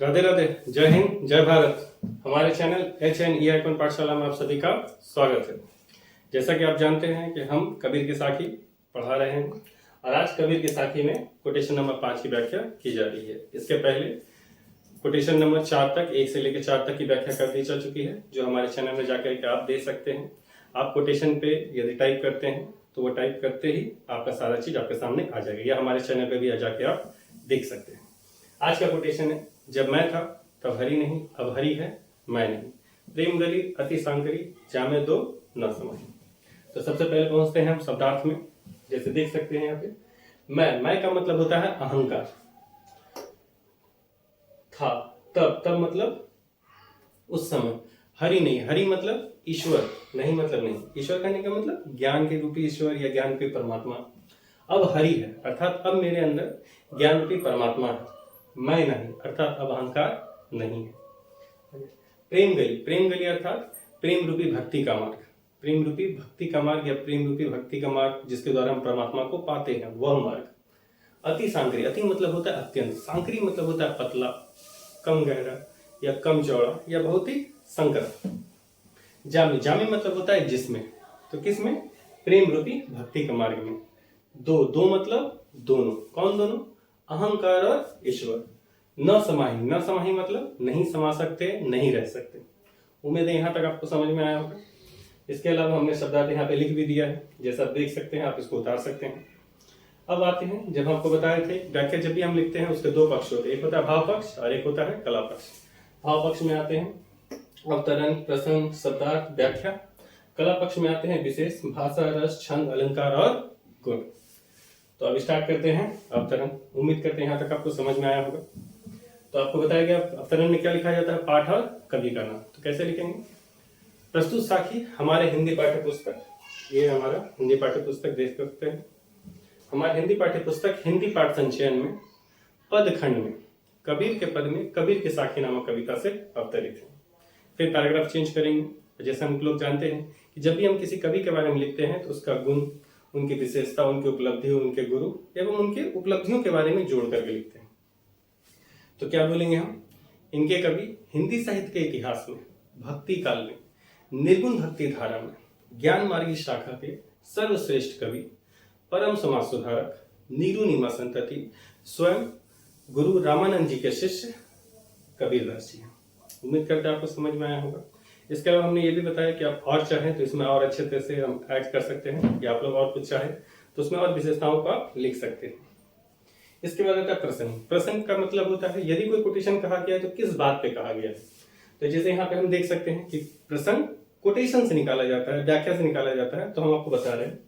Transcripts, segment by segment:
राधे राधे, जय हिंद, जय भारत। हमारे चैनल HNE आइकन पाठशाला में आप सभी का स्वागत है। जैसा कि आप जानते हैं कि हम कबीर की साखी पढ़ा रहे हैं और आज कबीर की साखी में कोटेशन नंबर 5 की व्याख्या की जा रही है। इसके पहले कोटेशन नंबर 4 तक, 1 से लेकर 4 तक की व्याख्या कर दी जा चुकी है, जो हमारे चैनल में जाकर के आप देख सकते हैं। आप कोटेशन पे यदि टाइप करते हैं तो वो टाइप करते ही आपका सारा चीज आपके सामने आ जाएगा, या हमारे चैनल पे भी जाके आप देख सकते हैं। आज का कोटेशन है, जब मैं था तब हरि नहीं, अब हरि है मैं नहीं। प्रेम गली अति सांकरी, जामे दो न समझ। तो सबसे पहले पहुंचते हैं हम शब्दार्थ में। जैसे देख सकते हैं यहाँ पे, मैं का मतलब होता है अहंकार। था, तब मतलब उस समय। हरि नहीं, हरि मतलब ईश्वर, नहीं मतलब नहीं। ईश्वर कहने का मतलब ज्ञान के रूपी ईश्वर या ज्ञान के परमात्मा। अब हरि है अर्थात अब मेरे अंदर ज्ञान रूपी परमात्मा है, मैं नहीं अर्थात अब अहंकार नहीं है। प्रेम गली अर्थात प्रेम रूपी भक्ति का मार्ग। प्रेम रूपी भक्ति का मार्ग या प्रेम रूपी भक्ति का मार्ग जिसके द्वारा हम परमात्मा को पाते हैं, वह मार्ग। अति सांकरी, अति मतलब होता है अत्यंत, सांकरी मतलब होता है पतला, कम गहरा या कम चौड़ा या बहुत ही संकर। जामी, जामी मतलब होता है जिसमें, तो किसमें? प्रेम रूपी भक्ति के मार्ग में। दो मतलब दोनों। कौन दोनों? अहंकार और ईश्वर। न समाही, न समाही मतलब नहीं समा सकते, नहीं रह सकते। उम्मीद है यहाँ तक आपको समझ में आया होगा। इसके अलावा हमने शब्दार्थ यहाँ पे लिख भी दिया है, जैसा आप देख सकते हैं, आप इसको उतार सकते हैं। अब आते हैं, जब आपको बताए थे व्याख्या जब भी हम लिखते हैं उसके दो पक्ष होते हैं, एक होता है भाव पक्ष और एक होता है कला पक्ष। भाव पक्ष में आते हैं अवतरण, प्रसंग, शब्दार्थ, व्याख्या। कला पक्ष में आते हैं विशेष, भाषा, रस, छंद, अलंकार और गुण। तो अब स्टार्ट करते हैं अवतरण। उम्मीद करते हैं यहाँ तक आपको समझ में आया होगा। तो आपको बताया गया अवतरण में क्या लिखा जाता है, पाठ और कवि का नाम। तो कैसे लिखेंगे? प्रस्तुत साखी हमारे हिंदी पाठ्य पुस्तक, ये हमारा हिंदी पाठ्य पुस्तक देख सकते हैं। हमारे हिंदी पाठ्य पुस्तक हिंदी पाठ संचयन में पद खंड में कबीर के पद में कबीर की साखी नामक कविता से अवतरित है। फिर पैराग्राफ चेंज करेंगे। जैसे हम लोग जानते हैं कि जब भी हम किसी कवि के बारे में लिखते हैं तो उसका गुण, उनकी विशेषता, उनकी उपलब्धि, उनके गुरु एवं उनके उपलब्धियों के बारे में जोड़ करके लिखते हैं। तो क्या बोलेंगे हम? इनके कवि हिंदी साहित्य के इतिहास में भक्ति काल में, निर्गुण भक्ति धारा में, ज्ञान मार्गी शाखा के सर्वश्रेष्ठ कवि, परम समाज सुधारक, नीरू संतति, स्वयं गुरु रामानंद जी के शिष्य कबीरदास जी हैं। उम्मीद करते हैं आपको समझ में आया होगा। इसके अलावा हमने ये भी बताया कि आप और चाहें तो इसमें और अच्छे तरह से हम ऐड कर सकते हैं, या आप लोग और कुछ चाहें तो उसमें और विशेषताओं को आप लिख सकते हैं। इसके बाद आता है प्रसंग। प्रसंग का मतलब होता है यदि कोई कोटेशन कहा गया है तो किस बात पे कहा गया है। तो जैसे यहाँ पे हम देख सकते हैं कि प्रसंग कोटेशन से निकाला जाता है, व्याख्या से निकाला जाता है। तो हम आपको बता रहे हैं,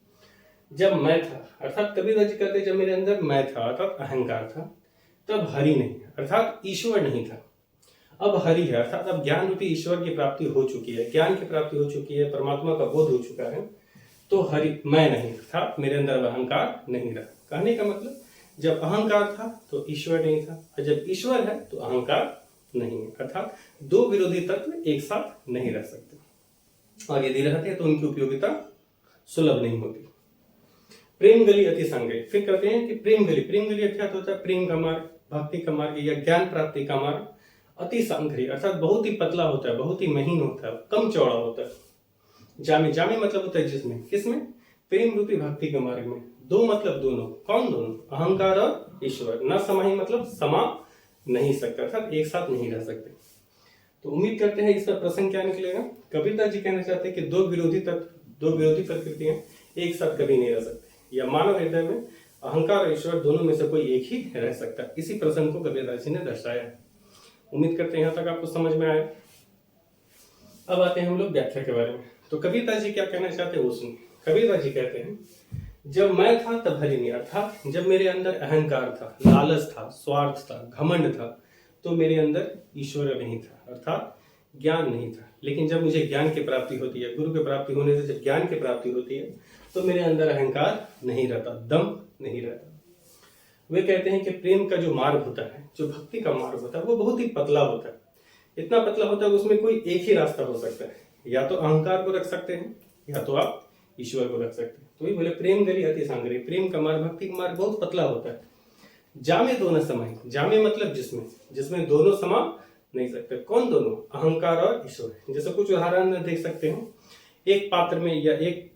जब मैं था अर्थात कबीरदास जी कहते जब मेरे अंदर मैं था अर्थात अहंकार था, तब हरि नहीं अर्थात ईश्वर नहीं था। अब हरि है अर्थात अब ज्ञान रूपी ईश्वर की प्राप्ति हो चुकी है, ज्ञान की प्राप्ति हो चुकी है, परमात्मा का बोध हो चुका है। तो हरि मैं नहीं अर्थात मेरे अंदर अहंकार नहीं रहा। कहने का मतलब जब अहंकार था तो ईश्वर नहीं था, और जब ईश्वर है तो अहंकार नहीं है। अर्थात दो विरोधी तत्व एक साथ नहीं रह सकते, और यदि रहते हैं तो उनकी उपयोगिता सुलभ नहीं होती। प्रेम गली अति सांकरी। फिर कहते हैं कि प्रेम गली अर्थात होता है प्रेम का मार्ग, भक्ति का मार्ग या ज्ञान प्राप्ति का मार्ग। अति सांकरी अर्थात बहुत ही पतला होता है, बहुत ही महीन होता है, कम चौड़ा होता है। जामी, जामी मतलब होता है जिसमें, किसमें? प्रेम रूपी भक्ति के मार्ग में। दो मतलब दोनों। कौन दोनों? अहंकार और ईश्वर। न समाही मतलब समा नहीं सकता अर्थात एक साथ नहीं रह सकते। तो उम्मीद करते हैं इसका प्रसंग क्या निकलेगा। कबीरदास जी कहना चाहते हैं कि दो विरोधी प्रकृतियां एक साथ कभी नहीं रह सकती, या मानव हृदय में अहंकार और ईश्वर दोनों में से कोई एक ही रह सकता। इसी प्रसंग को कबीरदास जी ने दर्शाया है। उम्मीद करते हैं यहाँ तक आपको समझ में आया। अब आते हैं हम लोग व्याख्या के बारे में। तो कबीरदास जी क्या कहना चाहते हैं वो सुनिए। कबीरदास जी कहते हैं, जब मैं था तब हरि नहीं अर्थात जब मेरे अंदर अहंकार था, लालच था, स्वार्थ था, घमंड था, तो मेरे अंदर ईश्वर नहीं था अर्थात ज्ञान नहीं था। लेकिन जब मुझे ज्ञान की प्राप्ति होती है, गुरु की प्राप्ति होने से जब ज्ञान की प्राप्ति होती है, तो मेरे अंदर अहंकार नहीं रहता, दम नहीं रहता। वे कहते हैं कि प्रेम का जो मार्ग होता है, जो भक्ति का मार्ग होता है, वो बहुत ही पतला होता है। इतना पतला होता है उसमें कोई एक ही रास्ता हो सकता है, या तो अहंकार को रख सकते हैं या तो आप ईश्वर को रख सकते हैं। तो वही बोले प्रेम गली अति सांकरी, प्रेम का मार्ग, भक्ति का मार्ग बहुत पतला होता है। जामे दोनों समय, जामे मतलब जिसमें, जिसमें दोनों समा नहीं सकते। कौन दोनों? अहंकार और ईश्वर। जैसे कुछ उदाहरण देख सकते हैं, एक पात्र में या एक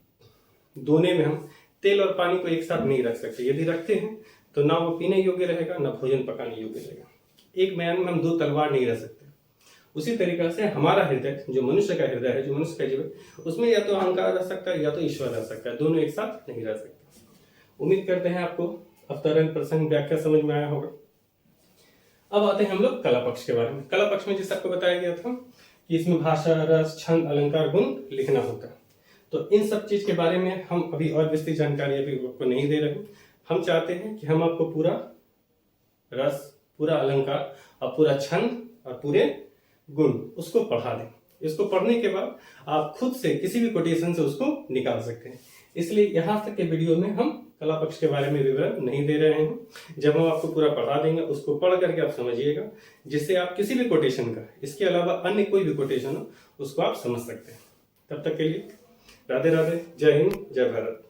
दोने में हम तेल और पानी को एक साथ नहीं रख सकते। यदि रखते हैं तो ना वो पीने योग्य रहेगा, ना भोजन पकाने योग्य रहेगा। एक मैदान में हम दो तलवार नहीं रख सकते। उसी तरीके से हमारा हृदय, जो मनुष्य का हृदय है, जो मनुष्य का जीवन, उसमें या तो अहंकार रह सकता है या तो ईश्वर रह सकता है, दोनों एक साथ नहीं रह सकते। उम्मीद करते हैं आपको अवतरण प्रसंग व्याख्या समझ में आया होगा। अब आते हैं हम लोग कला पक्ष के बारे में। कला पक्ष में जैसे आपको बताया गया था कि इसमें भाषा, रस, छंद, अलंकार, गुण लिखना होता है। तो इन सब चीज के बारे में हम अभी और विस्तृत जानकारी अभी आपको नहीं दे रहे हैं। हम चाहते हैं कि हम आपको पूरा रस, पूरा अलंकार और पूरा छंद और पूरे गुण उसको पढ़ा दें। इसको पढ़ने के बाद आप खुद से किसी भी कोटेशन से उसको निकाल सकते हैं। इसलिए यहाँ तक के वीडियो में हम कला पक्ष के बारे में विवरण नहीं दे रहे हैं। जब हम आपको पूरा पढ़ा देंगे, उसको पढ़ करके आप समझिएगा, जिससे आप किसी भी कोटेशन का, इसके अलावा अन्य कोई भी कोटेशन हो, उसको आप समझ सकते हैं। तब तक के लिए राधे राधे, जय हिंद, जय भारत।